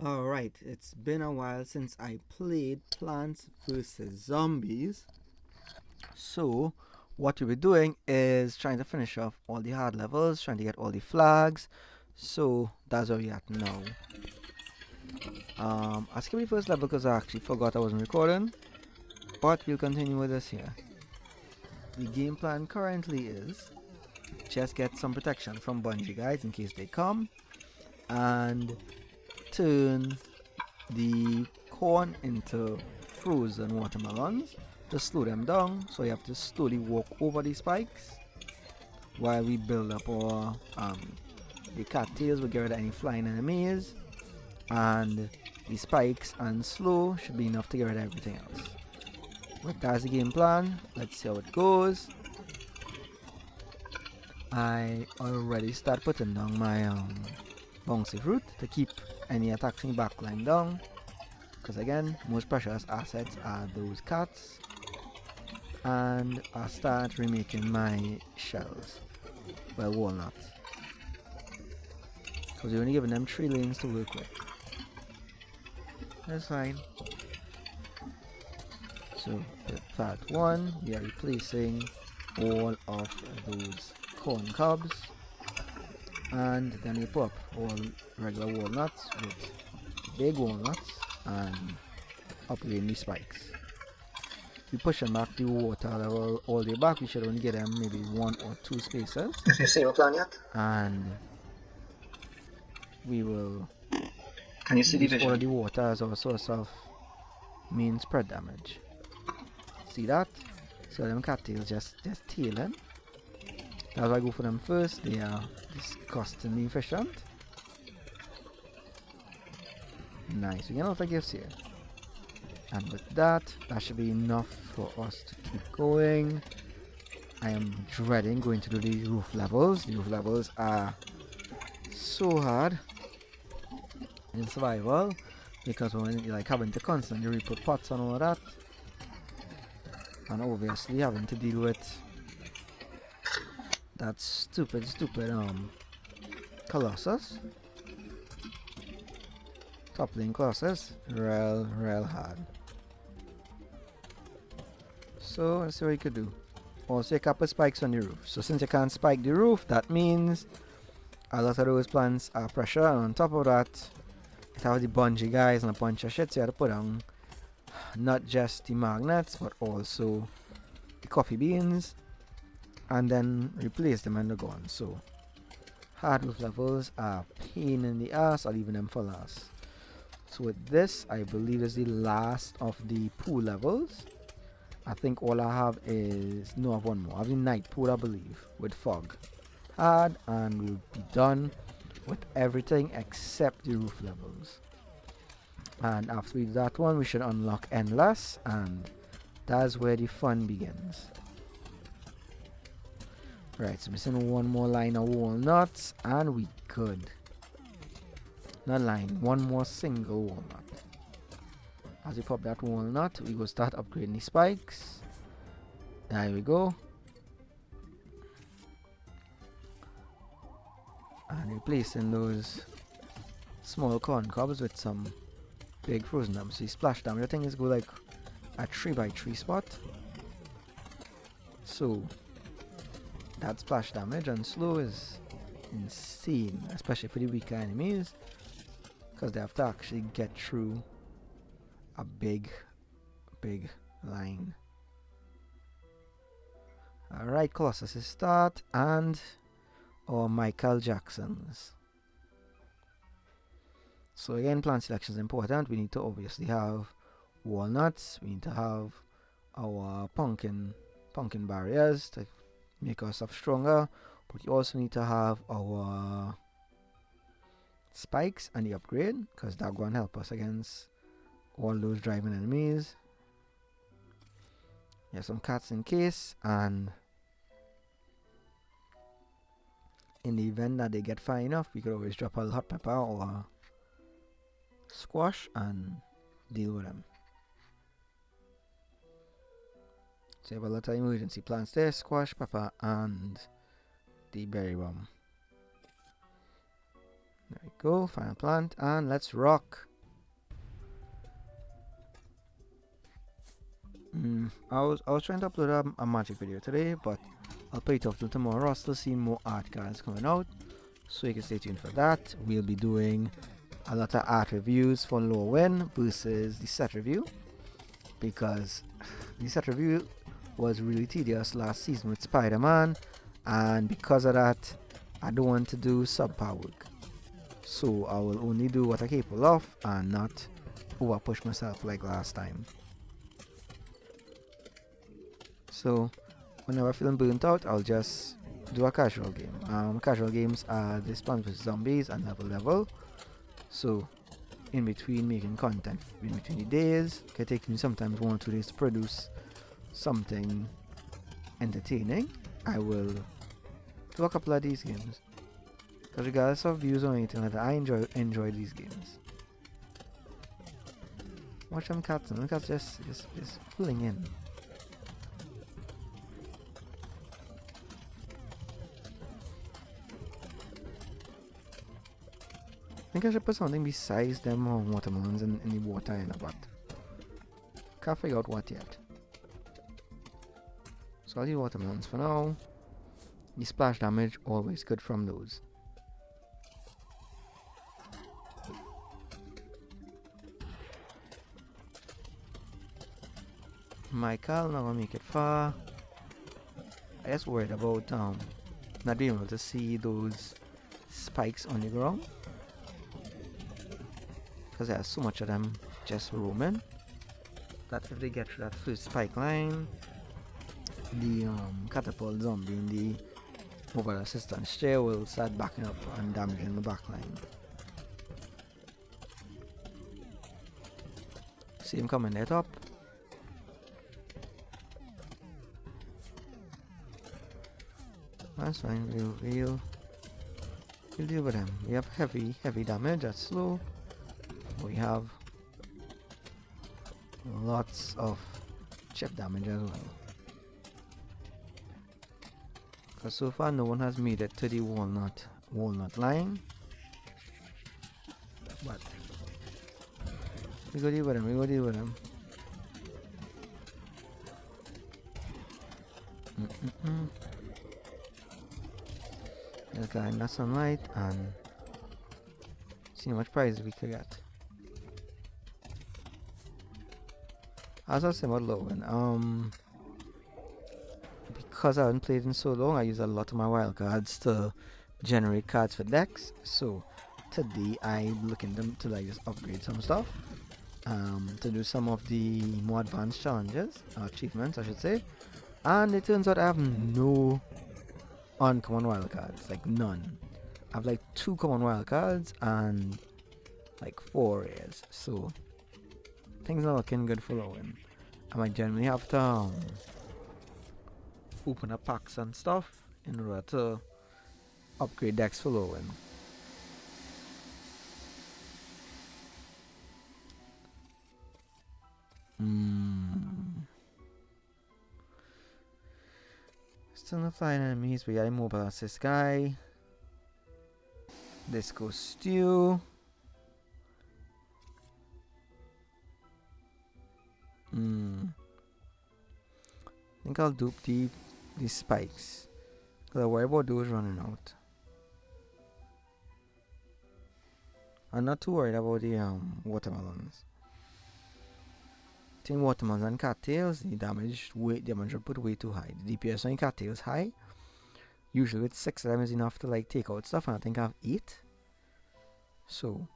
Alright, it's been a while since I played Plants vs. Zombies. So, what we'll be doing is trying to finish off all the hard levels, trying to get all the flags. So, that's where we're at now. I skipped the first level because I actually forgot I wasn't recording. But we'll continue with this here. The game plan currently is just get some protection from Bungie guys in case they come. And turn the corn into frozen watermelons to slow them down. So you have to slowly walk over the spikes while we build up our the cattails. We get rid of any flying enemies, and the spikes and slow should be enough to get rid of everything else. But that's the game plan. Let's see how it goes. I already start putting down my bouncy fruit to keep any attacks in backline down. Because again, most precious assets are those cats. And I start remaking my shells. Well, walnuts. Because you're only giving them 3 lanes to work with. That's fine. So, with part 1, we are replacing all of those corn cobs. And then we put up all regular walnuts with big walnuts and upgrading the spikes. We pushing back the water level all the way back. We should only get them maybe 1 or 2 spaces. Have you seen your plan yet? And we will Can you see the use all vision? the water as our source of main spread damage. See that? So them cattails just tailing. That's why I go for them first. They are disgustingly efficient. Nice. We get a lot of gifts here. And with that, that should be enough for us to keep going. I am dreading going to do the roof levels. The roof levels are so hard in survival because when you're like having to constantly re-put pots and all that, and obviously having to deal with that stupid Colossus. Top lane Colossus, real hard. So let's see what you could do. Also, you can put spikes on the roof. So since you can't spike the roof, that means a lot of those plants are pressure. And on top of that, it has the Bungie guys and a bunch of shit. So you have to put on not just the magnets, but also the coffee beans, and then replace them and they're gone. So hard roof levels are pain in the ass. I'll leave them for last. So with this, I believe is the last of the pool levels. I think all I have is, no, I have one more. I have the night pool, I believe, with fog. Hard, and we'll be done with everything except the roof levels. And after we do that one, we should unlock endless, and that's where the fun begins. Right, so missing one more line of walnuts, and we good. Not line, one more single walnut. As we pop that walnut, we go start upgrading the spikes. There we go. And replacing those small corn cobs with some big frozen them. So you splash damage. I think it's go like a 3x3 spot. So that splash damage and slow is insane, especially for the weaker enemies, because they have to actually get through a big line. Alright, Colossus is start, and or Michael Jackson's. So again, plant selection is important. We need to obviously have walnuts. We need to have our pumpkin barriers to make our stuff stronger. But you also need to have our spikes and the upgrade, because that going to help us against all those driving enemies. You have some cats in case, and in the event that they get far enough, we could always drop a hot pepper or squash and deal with them. So you have a lot of emergency plants there: squash, pepper, and the berry bomb. There we go, final plant, and let's rock. I was trying to upload a magic video today, but I'll put it off till tomorrow. I'll still see more art cards coming out, so you can stay tuned for that. We'll be doing a lot of art reviews for low win versus the set review, because the set review was really tedious last season with Spider-Man, and because of that, I don't want to do subpar work. So I will only do what I'm capable of and not over push myself like last time. So whenever I'm feeling burnt out, I'll just do a casual game. Casual games are this Plants vs Zombies and level. So in between making content, in between the days, it can take me sometimes 1 or 2 days to produce something entertaining. I will do a couple of these games. Because regardless of views or anything like that, I enjoy these games. Watch them cats, and the cats just pulling in. I think I should put something besides them watermelons in the water, but can't figure out what yet. So I'll use watermelons for now. The splash damage always good from those. Michael not gonna make it far. I just worried about not being able to see those spikes on the ground, because there's so much of them just roaming that if they get through that first spike line, the catapult zombie in the mobile assistance chair will start backing up and damaging the back line. See him coming there top. That's fine, we'll deal with them. We have heavy damage, that's slow. We have lots of chip damage as well. Because so far no one has made it to the walnut line. But we go deal with them, Let's go in that sunlight and see how much prize we could get. As I was saying about Lowen, because I haven't played in so long, I use a lot of my wild cards to generate cards for decks. So today I'm looking to like just upgrade some stuff, to do some of the more advanced challenges, achievements I should say. And it turns out I have no uncommon wild cards, like none. I have like 2 common wild cards and like 4 rares, so things are looking good for Lowen. I might generally have to open up packs and stuff in order to upgrade decks for Lowen. Still not flying enemies, we got a mobile assist guy. Disco Stew. I think I'll dupe the spikes, because I worry about those running out. I'm not too worried about the watermelons. I think watermelons and cattails, the damage will put way too high. The DPS on cattails high. Usually with 6 of them is enough to like take out stuff, and I think I have 8. So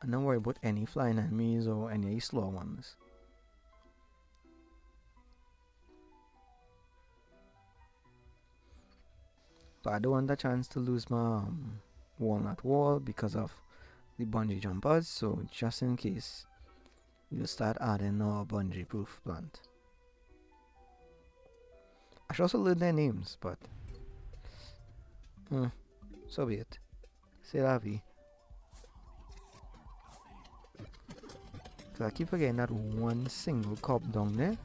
I'm not worried about any flying enemies or any slow ones. But I don't want the chance to lose my walnut wall because of the bungee jumpers, so just in case, we'll start adding our bungee proof plant. I should also learn their names, but so be it. C'est la vie. Cause I keep forgetting that one single cop down there.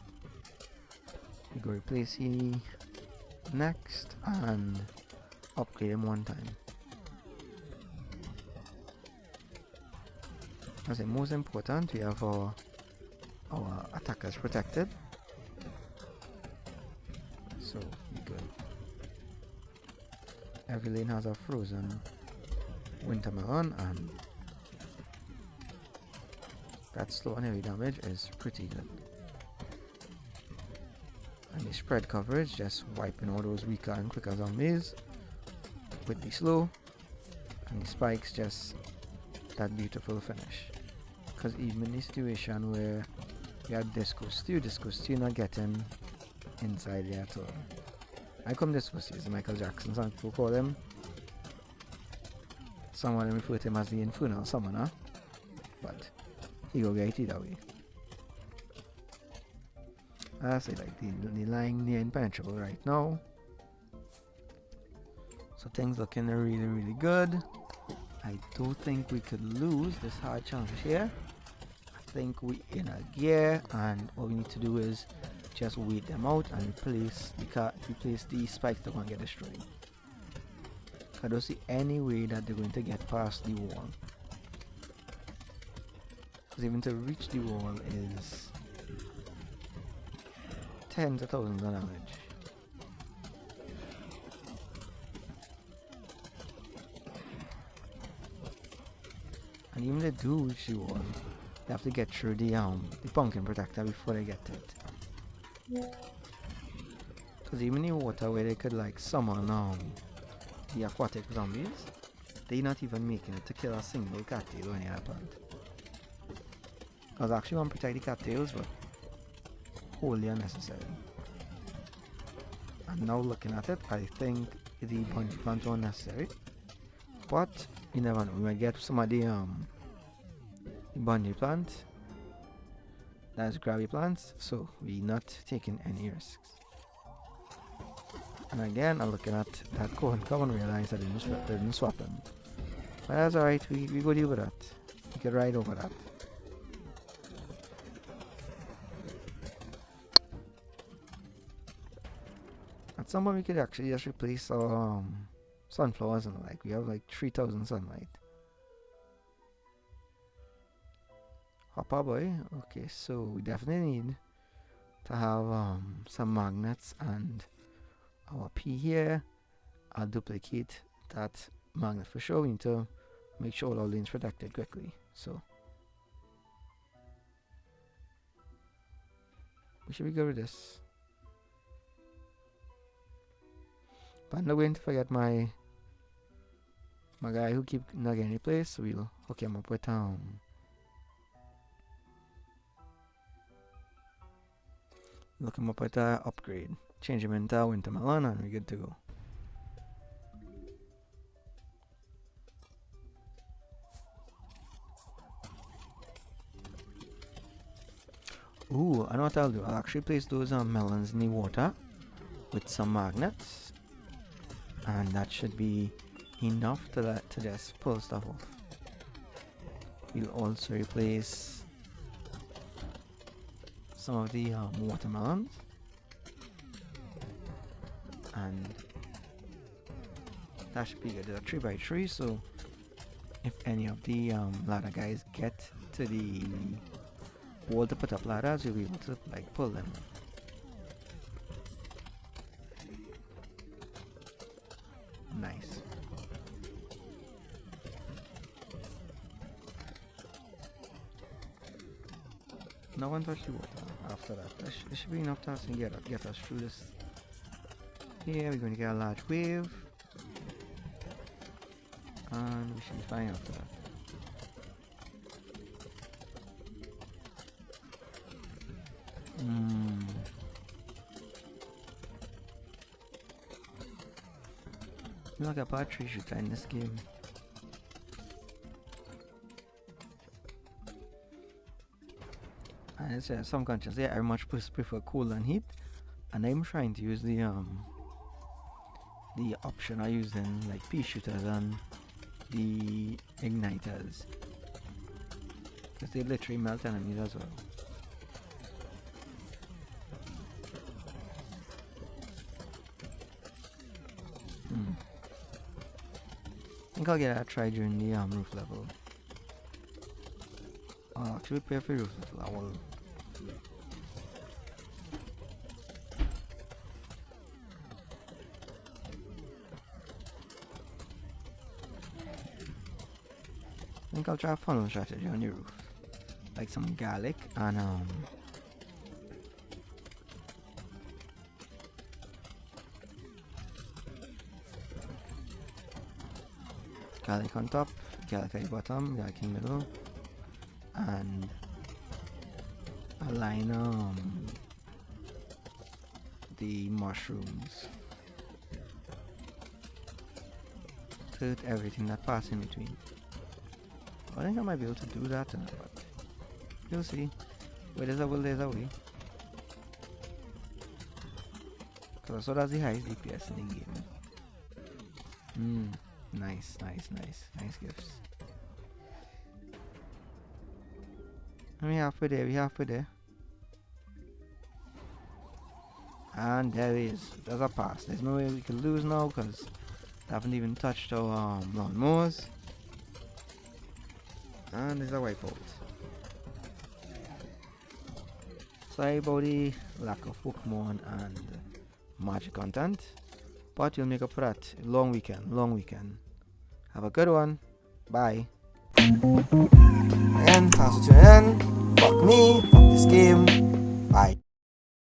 We go replace he next and upgrade him one time. As the most important, we have our our attackers protected. So we good. Every lane has a frozen winter melon, and that slow and heavy damage is pretty good. And the spread coverage, just wiping all those weaker and quicker zombies with the slow, and the spikes, just that beautiful finish. Because even in the situation where we had Disco Stew not getting inside there at all. I come Disco Stew, is Michael Jackson, some people call him. Some of them refer to him as the Infernal Summoner, but he go get it either way. I say like the line near impenetrable right now. So things looking really good. I do think we could lose this hard challenge here. I think we in a gear, and all we need to do is just wait them out and replace the spikes that are going to get destroyed. I don't see any way that they're going to get past the wall. Because even to reach the wall is tens of thousands of damage. And even if they do reach the wall, they have to get through the pumpkin protector before they get to it. Because even in water where they could like summon the aquatic zombies, they're not even making it to kill a single cattail when it happened. I was actually want to protect the cattails, but wholly unnecessary. And now looking at it, I think the bungee plants were necessary. But you never know, we might get some of the bungee plant, that's grabby plants, so we're not taking any risks. And again, I'm looking at that cone cover and realize I didn't swap them. But that's alright, we go deal with that. We can ride over that. At some point we could actually just replace our sunflowers, and like we have like 3000 sunlight. Hopper boy. Okay, so we definitely need to have some magnets, and our P here, I'll duplicate that magnet for sure. We need to make sure all our lanes protected quickly. So we should be good with this. But I'm not going to forget my guy who keep not getting any place, so we'll hook him up with look him up with upgrade. Change him into winter melon and we're good to go. Ooh, I know what I'll do. I'll actually place those melons in the water with some magnets, and that should be enough to just pull stuff off. We'll also replace some of the watermelons, and that should be good. They're 3x3, so if any of the ladder guys get to the wall to put up ladders, you'll be able to like pull them. Nice. No one touched the water after that. There should be enough time to get us through this. Here we're going to get a large wave, and we should be fine after that. You're like a bad tree shooter in this game. And it's subconsciously I much prefer cool than heat, and I'm trying to use the option I use in like pea shooters and the igniters, because they literally melt enemies as well. I think I'll get a try during the roof level. I'll actually prepare for roof level. I will I think I'll try a funnel strategy on the roof. Like some garlic and garlic on top, garlic at the bottom, garlic in the middle, and a line the mushrooms. Coat everything that passes in between. I think I might be able to do that, but you'll see. Where there's a will, there's a way. Because I saw that's the highest DPS in the game. Nice gifts. And we halfway there. And there it is. There's a pass. There's no way we can lose now because they haven't even touched our lawnmowers. And there's a wipeout. Sorry about the lack of Pokemon and magic content, but you'll make up for that. Long weekend. Have a good one. Bye. And thanks for tuning in. Fuck me. Fuck this game. Bye.